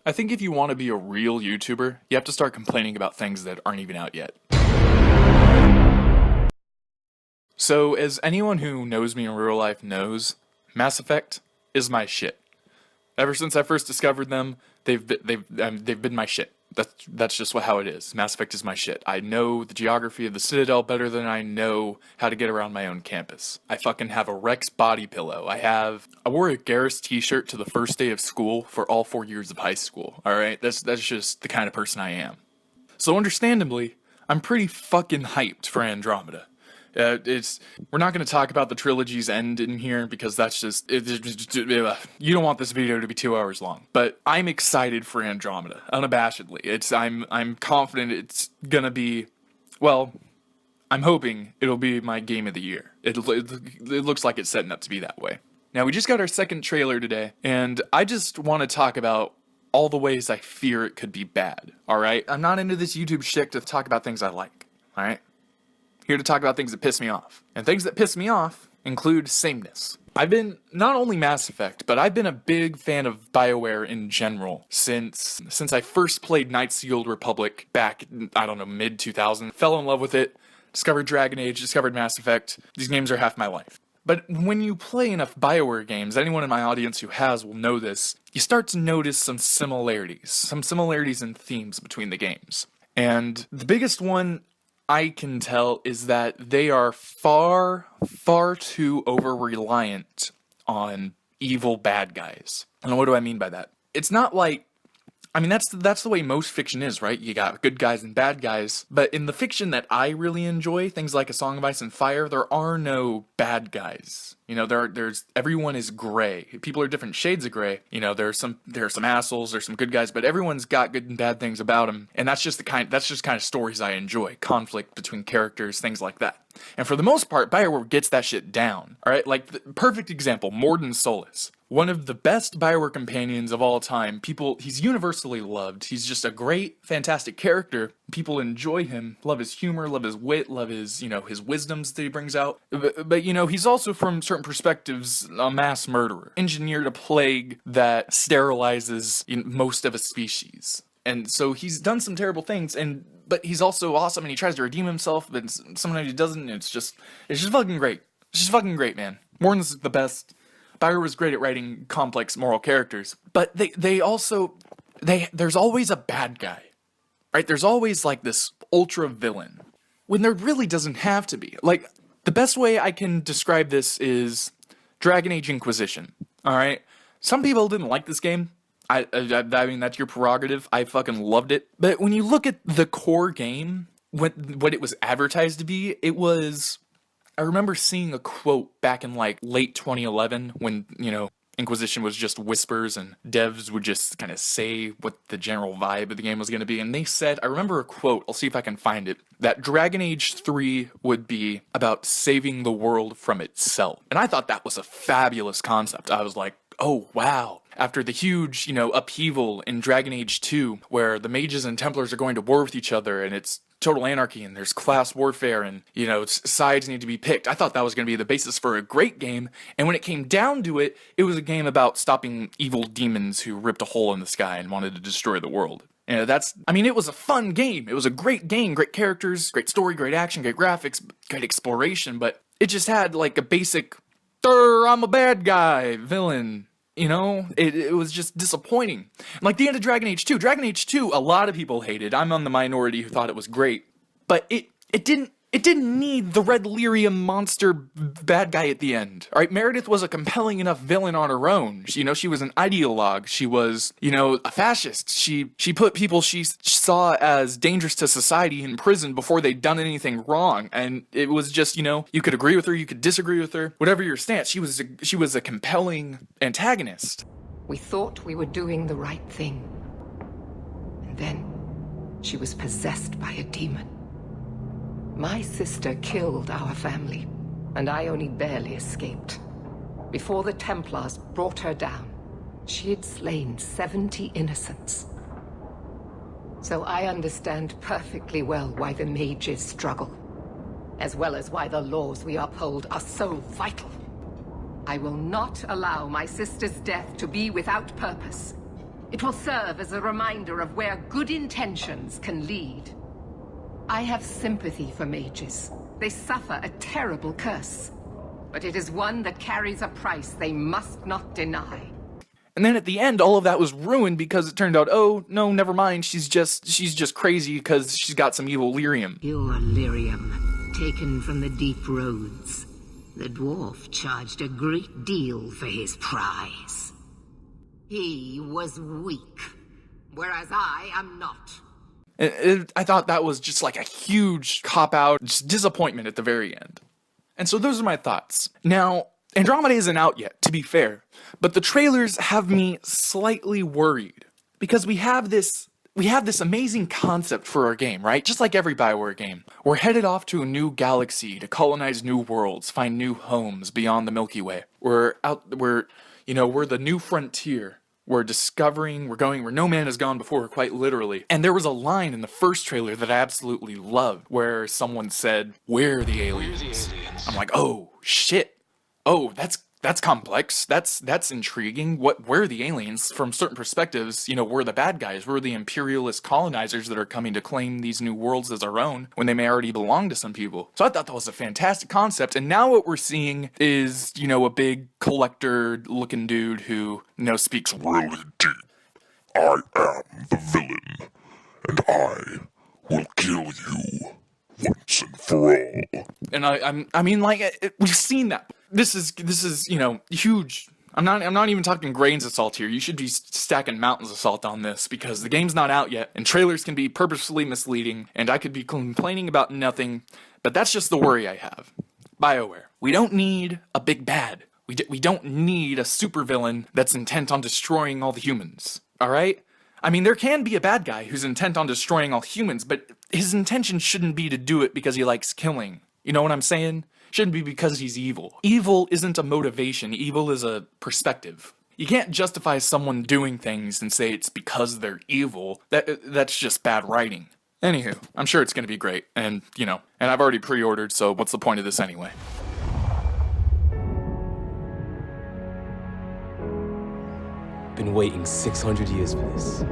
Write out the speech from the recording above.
I think if you want to be a real YouTuber, you have to start complaining about things that aren't even out yet. So, as anyone who knows me in real life knows, Mass Effect is my shit. Ever since I first discovered them, they've been my shit. That's just how it is. Mass Effect is my shit. I know the geography of the Citadel better than I know how to get around my own campus. I fucking have a Rex body pillow. I wore a Garrus t-shirt to the first day of school for all 4 years of high school. All right, that's just the kind of person I am. So understandably, I'm pretty fucking hyped for Andromeda. We're not going to talk about the trilogy's end in here because that's just you don't want this video to be 2 hours long. But I'm excited for Andromeda, unabashedly. I'm confident it's gonna be, well, I'm hoping it'll be my game of the year. It looks like it's setting up to be that way. Now we just got our second trailer today, and I just want to talk about all the ways I fear it could be bad. All right, I'm not into this YouTube shtick to talk about things I like. All right. Here to talk about things that piss me off. And things that piss me off include sameness. I've been, not only Mass Effect, but I've been a big fan of BioWare in general since I first played Knights of the Old Republic back, I don't know, mid-2000. Fell in love with it, discovered Dragon Age, discovered Mass Effect. These games are half my life. But when you play enough BioWare games, anyone in my audience who has will know this, you start to notice some similarities in themes between the games. And the biggest one I can tell is that they are far, far too over-reliant on evil bad guys. And what do I mean by that? It's not like, I mean, that's the way most fiction is, right? You got good guys and bad guys. But in the fiction that I really enjoy, things like A Song of Ice and Fire, there are no bad guys. You know, there's everyone is gray. People are different shades of gray. You know, there are some assholes, there's some good guys, but everyone's got good and bad things about them. And that's just kind of stories I enjoy. Conflict between characters, things like that. And for the most part, BioWare gets that shit down. All right, like the perfect example, Mordin Solus. One of the best BioWare companions of all time. He's universally loved. He's just a great, fantastic character. People enjoy him, love his humor, love his wit, love his, his wisdoms that he brings out. But he's also, from certain perspectives, a mass murderer. Engineered a plague that sterilizes most of a species. And so he's done some terrible things, but he's also awesome, and he tries to redeem himself, but sometimes he doesn't, and it's just fucking great. It's just fucking great, man. Mordin's the best. BioWare was great at writing complex moral characters, but there's always a bad guy, right? There's always like this ultra villain, when there really doesn't have to be. Like, the best way I can describe this is Dragon Age Inquisition, alright? Some people didn't like this game. I mean, that's your prerogative. I fucking loved it. But when you look at the core game, what it was advertised to be, I remember seeing a quote back in like late 2011 when, Inquisition was just whispers and devs would just kind of say what the general vibe of the game was going to be. And they said, I remember a quote, I'll see if I can find it, that Dragon Age 3 would be about saving the world from itself. And I thought that was a fabulous concept. I was like, oh, wow. After the huge, upheaval in Dragon Age 2, where the mages and Templars are going to war with each other, and it's total anarchy, and there's class warfare, and, sides need to be picked. I thought that was going to be the basis for a great game, and when it came down to it, it was a game about stopping evil demons who ripped a hole in the sky and wanted to destroy the world. And it was a fun game. It was a great game, great characters, great story, great action, great graphics, great exploration, but it just had, like, a basic, I'm a bad guy, villain. It was just disappointing. Like the end of Dragon Age 2. Dragon Age 2, a lot of people hated. I'm on the minority who thought it was great. But it didn't need the Red Lyrium monster bad guy at the end. All right, Meredith was a compelling enough villain on her own. She was an ideologue. She was, a fascist. She put people she saw as dangerous to society in prison before they'd done anything wrong. And it was just, you could agree with her, you could disagree with her, whatever your stance. She was a compelling antagonist. We thought we were doing the right thing. And then she was possessed by a demon. My sister killed our family, and I only barely escaped. Before the Templars brought her down, she had slain 70 innocents. So I understand perfectly well why the mages struggle, as well as why the laws we uphold are so vital. I will not allow my sister's death to be without purpose. It will serve as a reminder of where good intentions can lead. I have sympathy for mages. They suffer a terrible curse. But it is one that carries a price they must not deny. And then at the end, all of that was ruined because it turned out, oh, no, never mind, she's just crazy because she's got some evil lyrium. Pure lyrium, taken from the deep roads. The dwarf charged a great deal for his prize. He was weak, whereas I am not. I thought that was just like a huge cop-out, just disappointment at the very end. And so those are my thoughts. Now, Andromeda isn't out yet, to be fair, but the trailers have me slightly worried because we have this amazing concept for our game, right? Just like every BioWare game. We're headed off to a new galaxy to colonize new worlds, find new homes beyond the Milky Way. We're the new frontier. We're discovering, we're going where no man has gone before, quite literally. And there was a line in the first trailer that I absolutely loved, where someone said, "Where are the aliens?" I'm like, oh, shit. Oh, that's complex. That's intriguing. Where are the aliens? From certain perspectives, we're the bad guys. We're the imperialist colonizers that are coming to claim these new worlds as our own when they may already belong to some people. So I thought that was a fantastic concept. And now what we're seeing is, a big collector-looking dude who, speaks really deep. I am the villain, and I will kill you once and for all. And we've seen that. This is huge. I'm not even talking grains of salt here. You should be stacking mountains of salt on this because the game's not out yet, and trailers can be purposefully misleading, and I could be complaining about nothing, but that's just the worry I have. BioWare. We don't need a big bad. We don't need a supervillain that's intent on destroying all the humans. Alright? There can be a bad guy who's intent on destroying all humans, but his intention shouldn't be to do it because he likes killing. You know what I'm saying? Shouldn't be because he's evil. Evil isn't a motivation. Evil is a perspective. You can't justify someone doing things and say it's because they're evil. That's just bad writing. Anywho, I'm sure it's going to be great. And I've already pre-ordered, so what's the point of this anyway? Been waiting 600 years for this.